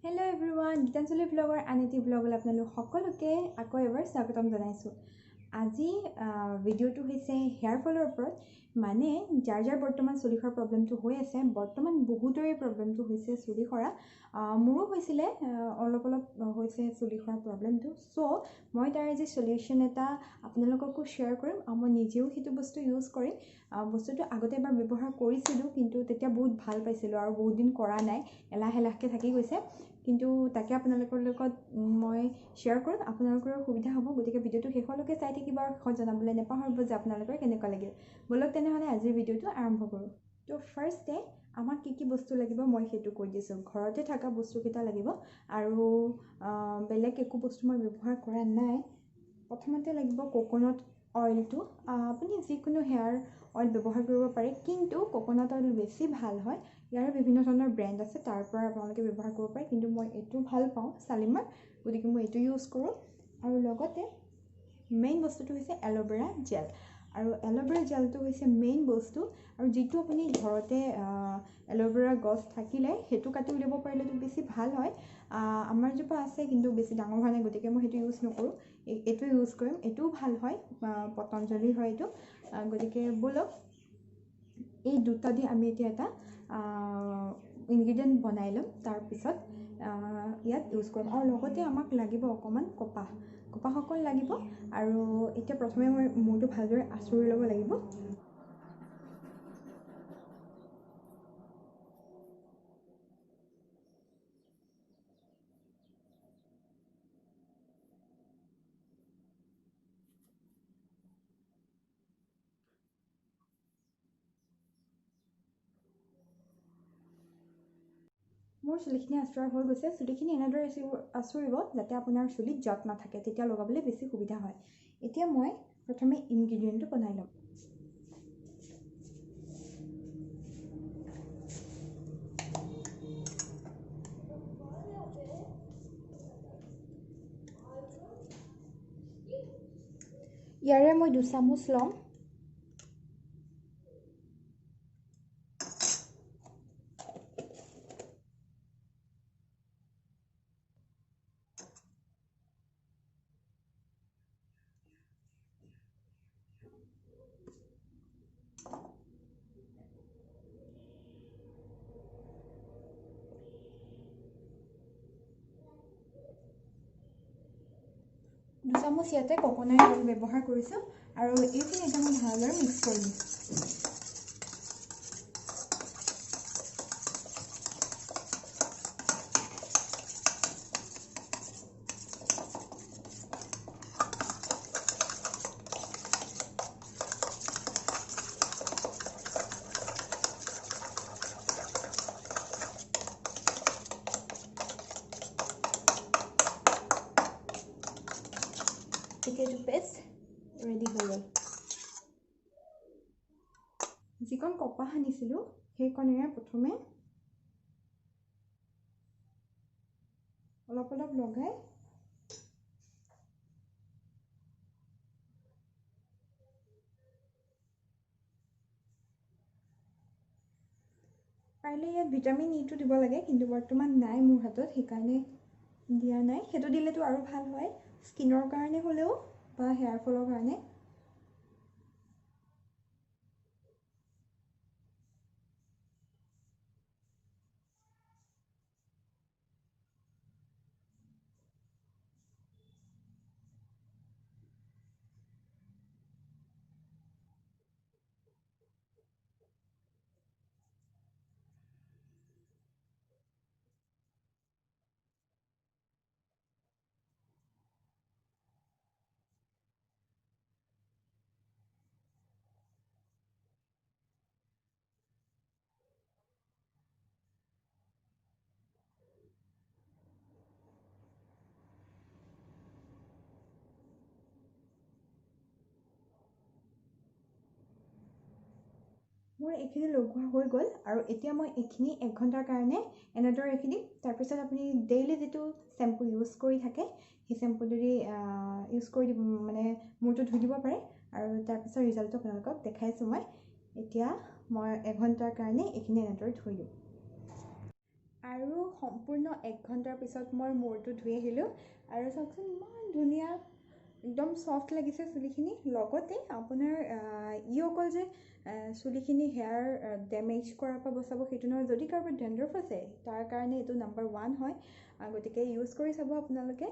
Hello everyone, Gitanjali vlogger aniti vlogol apnalok সকলোকে আকৌ এবাৰ স্বাগতম জনাইছো। আজি ভিডিওটো হৈছে হেয়াৰ ফলৰ ওপৰত, মানে যাৰ বৰ্তমান চুলি খৰাৰ প্ৰবলেমটো হৈ আছে, বৰ্তমান বহুতৰে প্ৰবলেমটো হৈছে চুলি খৰা। মোৰো হৈছিলে অলপ হৈছে চুলি খৰাৰ প্ৰবলেমটো। সো মই তাৰ যে সলিউশন এটা আপোনালোককো শেয়াৰ কৰিম আৰু মই নিজেও সেইটো বস্তু ইউজ কৰিম। বস্তুটো আগতে এবাৰ ব্যৱহাৰ কৰিছিলোঁ, কিন্তু তেতিয়া বহুত ভাল পাইছিলোঁ আৰু বহুত দিন কৰা নাই, এলাহকে থাকি গৈছে। কিন্তু তাকে আপোনালোকৰ লগত মই শ্বেয়াৰ কৰিম, আপোনালোকৰ সুবিধা হ'ব। গতিকে ভিডিওটো শেষলৈকে চাই থাকিব আৰু শেষত জনাবলৈ নাপাহৰিব যে আপোনালোকৰ কেনেকুৱা লাগিল। বলক তেনেহ'লে আজিৰ ভিডিওটো আৰম্ভ কৰোঁ। তো ফাৰ্ষ্টে আমাক কি বস্তু লাগিব মই সেইটো কৈ দিছোঁ। ঘৰতে থকা বস্তুকেইটা লাগিব আৰু বেলেগ একো বস্তু মই ব্যৱহাৰ কৰা নাই। প্ৰথমতে লাগিব কোকোনাট অইলটো। আপুনি যিকোনো হেয়াৰ অইল ব্যৱহাৰ কৰিব পাৰে, কিন্তু কোকোনাট অইল বেছি ভাল হয়। ইয়াৰ বিভিন্ন ধৰণৰ ব্ৰেণ্ড আছে, তাৰ পৰা আপোনালোকে ব্যৱহাৰ কৰিব পাৰে, কিন্তু মই এইটো ভাল পাওঁ শালিমাৰ, গতিকে মই এইটো ইউজ কৰোঁ। আৰু লগতে মেইন বস্তুটো হৈছে এল'ভেৰা জেল। আৰু এল'ভেৰা জেলটো হৈছে মেইন বস্তু, আৰু যিটো আপুনি ঘৰতে এল'ভেৰা গছ থাকিলে সেইটো কাটি উলিয়াব পাৰিলেতো বেছি ভাল হয়। আমাৰ জোপা আছে, কিন্তু বেছি ডাঙৰ হোৱা নাই, গতিকে মই সেইটো ইউজ নকৰোঁ। এইটো ইউজ কৰিম, এইটোও ভাল হয়, পতঞ্জলিৰ হয় এইটো। গতিকে ব'লক এই দুটা দি আমি এতিয়া এটা ইনগ্ৰিডিয়েণ্ট বনাই ল'ম, তাৰপিছত ইয়াত ইউজ কৰিম। আৰু লগতে আমাক লাগিব অকণমান কপাহ অকণ লাগিব। আৰু এতিয়া প্ৰথমে মই মূৰটো ভালদৰে আঁচুৰি ল'ব লাগিব। মোৰ চুলিখিনি আঁচোৰা হৈ গৈছে। চুলিখিনি এনেদৰে আঁচুৰিব যাতে আপোনাৰ চুলিত জট নাথাকে, তেতিয়া লগাবলৈ বেছি সুবিধা হয়। এতিয়া মই প্ৰথমে ইনগ্ৰিডিয়েণ্টটো বনাই ল'ম। ইয়াৰে মই 2 চামুচ ল'ম। চামুচ ইয়াতে কোকোনাট অইল ব্যৱহাৰ কৰিছোঁ, আৰু এইখিনি এতিয়া মই ভালদৰে মিক্স কৰিম। এইটো পেষ্ট ৰেডি হৈ গ'ল। যিকণ কপাহ আনিছিলোঁ সেইকণেৰে প্ৰথমে অলপ লগাই পাৰিলে ইয়াত ভিটামিন ইটো দিব লাগে, কিন্তু বৰ্তমান নাই মোৰ হাতত, সেইকাৰণে দিয়া নাই। সেইটো দিলেতো আৰু ভাল হয়, স্কিনৰ কাৰণে হ'লেও বা হেয়াৰ ফলৰ কাৰণে। মোৰ এইখিনি লগোৱা হৈ গ'ল, আৰু এতিয়া মই এইখিনি 1 ঘণ্টাৰ কাৰণে এনেদৰে ৰাখি দিম। তাৰপিছত আপুনি ডেইলি যিটো শ্বেম্পু ইউজ কৰি থাকে, সেই শ্বেম্পুটো দি ইউজ কৰি দিব, মানে মূৰটো ধুই দিব পাৰে। আৰু তাৰপিছত ৰিজাল্টটো আপোনালোকক দেখাইছোঁ মই। এতিয়া মই 1 ঘণ্টাৰ কাৰণে এইখিনি এনেদৰে থৈ দিম। আৰু সম্পূৰ্ণ 1 ঘণ্টাৰ পিছত মই মূৰটো ধুই আহিলোঁ আৰু চাওকচোন ইমান ধুনীয়া একদম সফ্ট লাগিছে চুলিখিনি লগতে আপোনাৰ ই অকল যে চুলিখিনি হেয়াৰ ডেমেজ কৰাৰ পৰা বচাব সেইটো নহয় যদি কাৰোবাৰ ডেণ্ড্ৰফ আছে তাৰ কাৰণে এইটো নাম্বাৰ 1 হয় গতিকে ইউজ কৰি চাব আপোনালোকে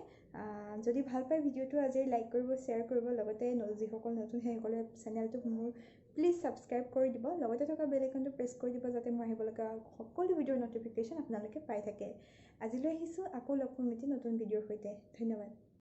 যদি ভাল পায় ভিডিঅ'টো আজি লাইক কৰিব শ্বেয়াৰ কৰিব লগতে যিসকল নতুন সেইসকলে চেনেলটো মোৰ প্লিজ ছাবস্ক্ৰাইব কৰি দিব লগতে থকা বেল আইকনটো প্ৰেছ কৰি দিব যাতে মই আহিব লগা সকলো ভিডিঅ'ৰ নটিফিকেশ্যন আপোনালোকে পাই থাকে আজিলৈ আহিছোঁ আকৌ লগ পাম এটি নতুন ভিডিঅ'ৰ সৈতে ধন্যবাদ